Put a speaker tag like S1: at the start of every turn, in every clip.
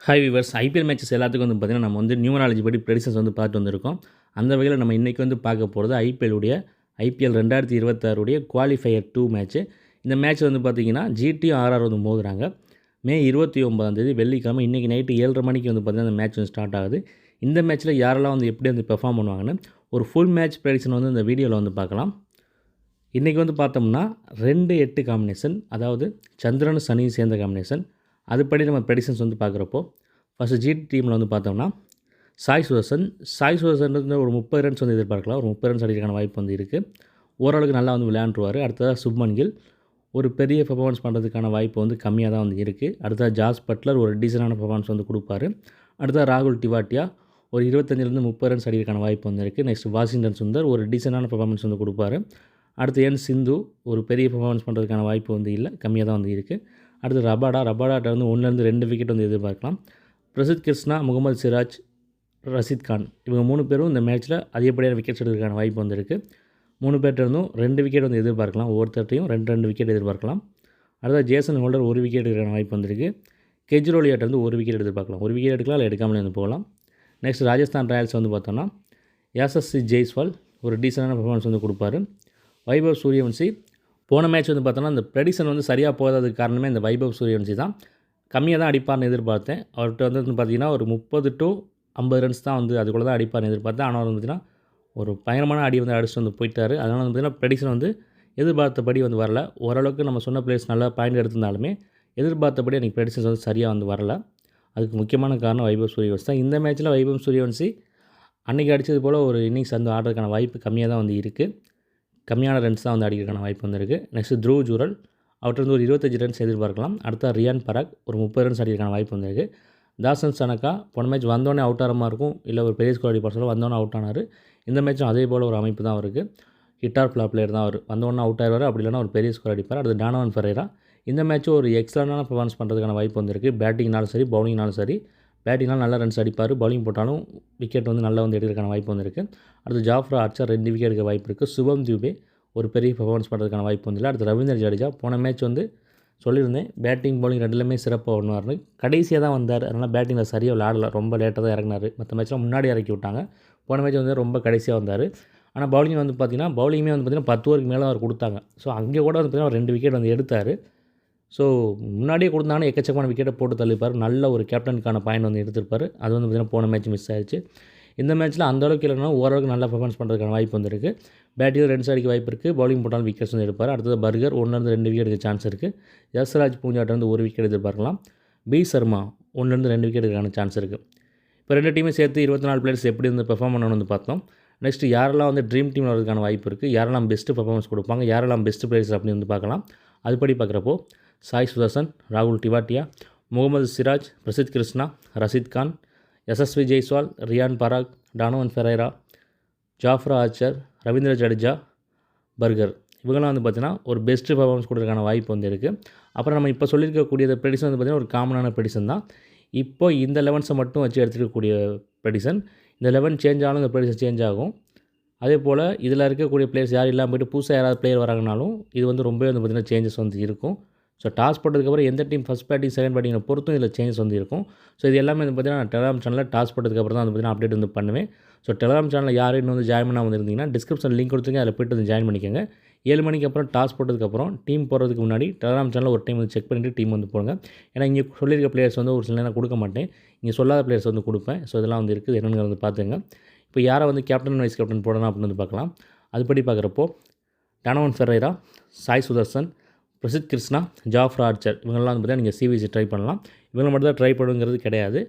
S1: Hi viewers, IPL matches எல்லாத்துக்கும் வந்து பார்த்திங்கன்னா நம்ம வந்து நியூமராலஜி படி ப்ரெடிக்ஷன்ஸ் வந்து பார்த்து வந்திருக்கோம். அந்த வகையில் நம்ம இன்றைக்கி வந்து பார்க்க போகிறது ஐபிஎல் 2026 குவாலிஃபயர் 2 மேட்ச்சு. இந்த மேட்ச் வந்து பார்த்திங்கன்னா ஜிடியும் ஆர்ஆர் வந்து மோதுறாங்க. மே 29 வெள்ளிக்கிழமை இன்றைக்கி நைட்டு 7:30 மணிக்கு வந்து பார்த்திங்கன்னா அந்த மேட்ச் வந்து ஸ்டார்ட் ஆகுது. இந்த மேட்ச்சில் யாரெல்லாம் வந்து எப்படி வந்து பெர்ஃபார்ம் பண்ணுவாங்கன்னு ஒரு ஃபுல் மேட்ச் ப்ரெடிக்ஷன் வந்து இந்த வீடியோவில் வந்து பார்க்கலாம். இன்றைக்கி வந்து பார்த்தோம்னா 2-8 காம்பினேஷன், அதாவது சந்திரன் சனி சேர்ந்த காம்பினேஷன். அதுபடி நம்ம ப்ரெடிக்ஷன்ஸ் வந்து பார்க்குறப்போ ஃபஸ்ட்டு ஜிடி டீமில் வந்து பார்த்தோம்னா சாய் சுதர்சன் ஒரு 30 ரன்ஸ் வந்து எதிர்பார்க்கலாம். ஒரு 30 ரன்ஸ் அடிக்கிறதுக்கான வாய்ப்பு வந்து இருக்குது. ஓரளவுக்கு நல்லா வந்து விளையாண்டுருவார். அடுத்ததாக சுப்மன் கில் ஒரு பெரிய பெர்ஃபார்மன்ஸ் பண்ணுறதுக்கான வாய்ப்பு வந்து கம்மியாக தான் வந்து இருக்குது. அடுத்ததாக ஜாஸ் பட்லர் ஒரு டீசெண்டான பெர்ஃபார்மன்ஸ் வந்து கொடுப்பாரு. அடுத்ததாக ராகுல் டிவாட்டியா ஒரு 25-30 ரன்ஸ் அடிக்கிறதுக்கான வாய்ப்பு வந்து இருக்குது. நெக்ஸ்ட் வாஷிங்டன் சுந்தர் ஒரு டீசெண்டான பெர்ஃபார்மன்ஸ் வந்து கொடுப்பாரு. அடுத்து என் சிந்து ஒரு பெரிய பெர்ஃபார்மன்ஸ் பண்ணுறதுக்கான வாய்ப்பு வந்து இல்லை, கம்மியாக தான் வந்து இருக்குது. அடுத்து ரபாடாட்ட வந்து 1-2 விக்கெட் வந்து எதிர்பார்க்கலாம். பிரசித் கிருஷ்ணா, முகமது சிராஜ், ரஷீத் கான் இவங்க 3 பேரும் இந்த மேட்ச்சில் அதிகப்படியான விக்கெட்ஸ் எடுக்கிறதுக்கான வாய்ப்பு வந்து இருக்குது. 3 பேர்கிட்ட இருந்தும் 2 விக்கெட் வந்து எதிர்பார்க்கலாம். ஒவ்வொருத்தர்ட்டையும் 2 விக்கெட் எதிர்பார்க்கலாம். அடுத்தது ஜேசன் ஹோல்டர் 1 விக்கெட் எடுக்கிறதுக்கான வாய்ப்பு வந்துருக்கு. கெஜ்ரோலியாட்ட வந்து 1 விக்கெட் எதிர்பார்க்கலாம். 1 விக்கெட் எடுக்கலாம், இல்லை எடுக்காமலே வந்து போகலாம். நெக்ஸ்ட் ராஜஸ்தான் ராயல்ஸ் வந்து பார்த்தோன்னா எஸ்எஸ்சி ஜெய்ஸ்வால் ஒரு டீசெண்டான பெர்ஃபார்மன்ஸ் வந்து கொடுப்பாரு. வைபவ் சூரியவன்சி போன மேட்ச் வந்து பார்த்தோன்னா அந்த ப்ரெடிக்ஷன் வந்து சரியாக போகாததுக்கு காரணமே இந்த வைபவ் சூரியவன்சி தான். கம்மியாக தான் அடிப்பார்னு எதிர்பார்த்தேன். அவர்கிட்ட வந்து பார்த்திங்கன்னா ஒரு 30-50 ரன்ஸ் தான் வந்து அதுக்குள்ளே தான் அடிப்பார்னு எதிர்பார்த்தேன். ஆனால் வந்து பார்த்திங்கன்னா ஒரு பயங்கரமான அடி வந்து அடிச்சுட்டு வந்து போயிட்டார். அதனால் வந்து பார்த்திங்கன்னா ப்ரெடிக்ஷன் வந்து எதிர்பார்த்தபடி வந்து வரல. ஓரளவுக்கு நம்ம சொன்ன பிளேயர்ஸ் நல்லா பாயிண்ட் எடுத்திருந்தாலுமே எதிர்பார்த்தபடி எனக்கு ப்ரெடிக்ஷன்ஸ் வந்து சரியாக வந்து வரல. அதுக்கு முக்கியமான காரணம் வைபவ் சூரியவன்சி தான். இந்த மேட்ச்சில் வைபவ் சூரியவன்சி அன்றைக்கி அடித்தது போல் ஒரு இன்னிங்ஸ் வந்து ஆடுறதுக்கான வாய்ப்பு கம்மியாக தான் வந்து இருக்குது. கம்மியான ரன்ஸ் தான் வந்து அடிக்கிறதுக்கான வாய்ப்பு வந்துருக்கு. நெக்ஸ்ட் த்ருவ் ஜூரல் அவர்கிட்ட வந்து ஒரு 25 ரன்ஸ் எதிர்பார்க்கலாம். அடுத்த ரியான் பராக் ஒரு 30 ரன்ஸ் அடிக்கிறதுக்கான வாய்ப்பு வந்துருக்கு. தாசன் சனக்கா போன மேட்ச் வந்தோடனே அவுட் ஆகிற மாதிரி இருக்கும், இல்லை ஒரு பெரிய ஸ்கோர் அடிப்பார் சொல்ல வந்தோடனே அவுட் ஆனார். இந்த மேட்சும் அதே போல் ஒரு அமைப்பு தான் இருக்குது. ஹிட் ஆர் ஃப்ளாப் பிளேயர் தான் அவர். வந்தோடனே அவுட் ஆகிடுவார், அப்படி இல்லைனா ஒரு பெரிய ஸ்கோர் அடிப்பார். அடுத்து டானவன் ஃபெரேரா இந்த மேட்ச்சும் ஒரு எக்ஸலண்டான பெர்ஃபார்மன்ஸ் பண்ணுறதுக்கான வாய்ப்பு வந்துருக்கு. பேட்டிங்னாலும் சரி பவுலிங்னாலும் சரி. பேட்டிங்னாலும் நல்லா ரன்ஸ் அடிப்பார், பவுலிங் போட்டாலும் விக்கெட் வந்து நல்லா வந்து எடுக்கிறதுக்கான வாய்ப்பு வந்துருக்கு. அடுத்து ஜாஃப்ரா ஆர்ச்சர் 2 விக்கெட் எடுக்க வாய்ப்பு இருக்குது. சுபம் துபே ஒரு பெரிய பெர்ஃபார்மன்ஸ் பண்ணுறதுக்கான வாய்ப்பு வந்து இல்லை. அடுத்து ரவீந்திர ஜடேஜா போன மேட்ச் வந்து சொல்லியிருந்தேன் பேட்டிங் பவுலிங் ரெண்டுலேயுமே சிறப்பாக ஒன்றுவார்னு. கடைசியாக தான் வந்தார், அதனால் பேட்டிங்கில் சரியாக விளையாடல, ரொம்ப லேட்டாக தான் இறங்கினார். மற்ற மேட்ச்லாம் முன்னாடி இறக்கி விட்டாங்க. போன மேட்ச் வந்து ரொம்ப கடைசியாக வந்தார். ஆனால் பவுலிங் வந்து பார்த்திங்கன்னா பவுலிங்குமே வந்து பார்த்திங்கன்னா 10 ஓவருக்கு மேலே அவர் கொடுத்தாங்க. ஸோ அங்கே கூட வந்து பார்த்திங்கன்னா 2 விக்கெட் வந்து எடுத்தார். ஸோ முன்னாடியே கொடுத்தாங்கன்னா எக்கச்சக்கமான விக்கெட்டை போட்டு தள்ளிப்பார். நல்ல ஒரு கேப்டனுக்கான பாயிண்ட் வந்து எடுத்திருப்பார். அது வந்து பார்த்திங்கன்னா போன மேட்ச் மிஸ் ஆயிடுச்சு. இந்த மேட்ச்சில் அந்தளவுக்கு இல்லைனா ஓரளவுக்கு நல்லா பெர்ஃபார்மன்ஸ் பண்ணுறதுக்கான வாய்ப்பு வந்துருக்கு. பேட்டிங் ரன்ஸ் அடிக்க வாய்ப்பு இருக்குது, பவுலிங் போட்டாலும் விக்கெட்ஸ் வந்து எடுப்பார். அடுத்தது பர்கர் 1-2 விக்கெட் எடுக்க சான்ஸ் இருக்குது. யஸ்ராஜ் பூஞ்சாட்ட வந்து 1 விக்கெட் எதிர்பார்க்கலாம். பி சர்மா 1-2 விக்கெட் எடுக்கான சான்ஸ் இருக்குது. இப்போ 2 டீமே சேர்த்து 24 பிளேயர்ஸ் எப்படி வந்து பெர்ஃபார்ம் பண்ணணும்னு வந்து பார்த்தோம். நெக்ஸ்ட் யாரெல்லாம் வந்து ட்ரீம் டீமில் வரதுக்கான வாய்ப்பு இருக்குது, யாரெல்லாம் பெஸ்ட்டு பெர்ஃபார்மன்ஸ் கொடுப்பாங்க, யாரெல்லாம் பெஸ்ட் பிளேயர்ஸ் அப்படின்னு வந்து பார்க்கலாம். அதுபடி பார்க்குறப்போ சாய் சுதர்சன், ராகுல் Tewatia, Mohammed Siraj, Prasidh Krishna, Rashid Khan, Yashasvi Jaiswal, Riyan Parag, Donovan Ferreira, Jofra Archer, Ravindra Jadeja, Burger இவங்கெல்லாம் வந்து பார்த்திங்கன்னா ஒரு பெஸ்ட்டு பெர்ஃபார்மன்ஸ் கொடுக்கறதுக்கான வாய்ப்பு வந்து இருக்குது. அப்புறம் நம்ம இப்போ சொல்லியிருக்கக்கூடிய ப்ரெடிக்ஷன் வந்து பார்த்திங்கன்னா ஒரு காமனான ப்ரெடிக்ஷன் தான். இப்போ இந்த 11 மட்டும் வச்சு எடுத்துக்கக்கூடிய ப்ரெடிக்ஷன். இந்த 11 சேஞ்ச் ஆனாலும் இந்த ப்ரெடிக்ஷன் சேஞ்ச் ஆகும். அதே போல் இதில் இருக்கக்கூடிய பிளேயர்ஸ் யார் இல்லாமல் போய்ட்டு புதுசாக யாராவது பிளேயர் வராங்கனாலும் இது வந்து ரொம்பவே வந்து பார்த்திங்கன்னா சேஞ்சஸ் வந்து இருக்கும். ஸோ டாஸ் போட்டதுக்கப்புறம் எந்த டீம் ஃபஸ்ட் பேட்டிங் செகண்ட் பேட்டிங்கை பொறுத்தும் இதில் சேஞ்சஸ் வந்து இருக்கும். ஸோ இது எல்லாமே வந்து பார்த்திங்கன்னா நான் டெலிகிராம் சேனலில் டாஸ் போட்டதுக்கப்புறம் தான் வந்து பார்த்திங்கன்னா அப்டேட் வந்து பண்ணுவேன். ஸோ டெலிகிராம் சேனலில் யாரும் இன்னும் வந்து ஜாயின் பண்ணாமல் இருந்தீங்கன்னா டிஸ்கிரிப்ஷன் லிங்க் கொடுத்துங்க, அதில் போய்ட்டு வந்து ஜாயின் பண்ணிக்கோங்க. 7 மணிக்கு அப்புறம் டாஸ் போட்டதுக்கப்புறம் டீம் போடுறதுக்கு முன்னாடி டெலிகிராம் சேனலில் ஒரு டைம் வந்து செக் பண்ணிவிட்டு டீம் வந்து போடுங்க. ஏன்னா இங்கே சொல்லியிருக்க பிளேயர்ஸ் வந்து ஒரு சில நேரம் கொடுக்க மாட்டேன், இங்கே சொல்லாத பிளேயர்ஸ் வந்து கொடுப்பேன். ஸோ இதெல்லாம் வந்து இருக்குது, என்னென்னு வந்து பார்த்துங்க. இப்போ யாரை வந்து கேப்டன் வைஸ் கேப்டன் போடணும் அப்படின்னு வந்து பார்க்கலாம். அதுபடி பார்க்குறப்போ டானவன் ஃபெரேரா, சாய் சுதர்சன், பிரசித் கிருஷ்ணா, ஜாஃப்ரா ஆர்ச்சர் இவங்கெல்லாம் வந்து பார்த்திங்கன்னா நீங்கள் சிவிசி ட்ரை பண்ணலாம். இவங்க மட்டும் தான் ட்ரை பண்ணுங்கிறது கிடையாது.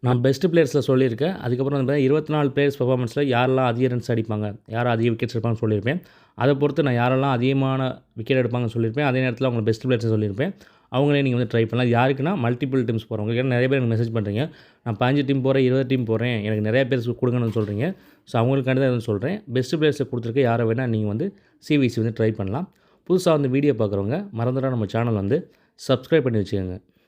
S1: நான் பெஸ்ட்டு பிளேயர்ஸில் சொல்லியிருக்கேன். அதுக்கப்புறம் வந்து பார்த்திங்கன்னா 24 பிளேயர்ஸ் பெர்ஃபார்மன்ஸில் யாரெல்லாம் அதிக ரன்ஸ் அடிப்பாங்க, யார் அதிக விக்கெட்ஸ் எடுப்பாங்கன்னு சொல்லியிருப்பேன். அதை பொறுத்து நான் யாரெல்லாம் அதிகமான விக்கெட் எடுப்பாங்கன்னு சொல்லியிருப்பேன். அதே நேரத்தில் அவங்க பெஸ்ட் பிளேயர்ஸை சொல்லியிருப்பேன். அவங்களே நீங்கள் வந்து ட்ரை பண்ணலாம். யாருக்குன்னா மல்டிபிள் டீம்ஸ் போகிறவங்க. ஏன்னா நிறைய பேர் எனக்கு மெசேஜ் பண்ணுறீங்க, நான் 15 டீம் போகிறேன், 20 டீம் போகிறேன், எனக்கு நிறைய பேர் கொடுங்கன்னு சொல்கிறீங்க. ஸோ அவங்களுக்காண்டி தான் வந்து சொல்கிறேன். பெஸ்ட்டு பிளேயர்ஸை கொடுத்துருக்க யாரை வேணால் நீங்கள் வந்து சிவிசி வந்து ட்ரை பண்ணலாம். புதுசாக வந்து வீடியோ பார்க்குறவங்க மறந்துடாம நம்ம சேனல் வந்து சப்ஸ்கிரைப் பண்ணி வச்சுக்கோங்க.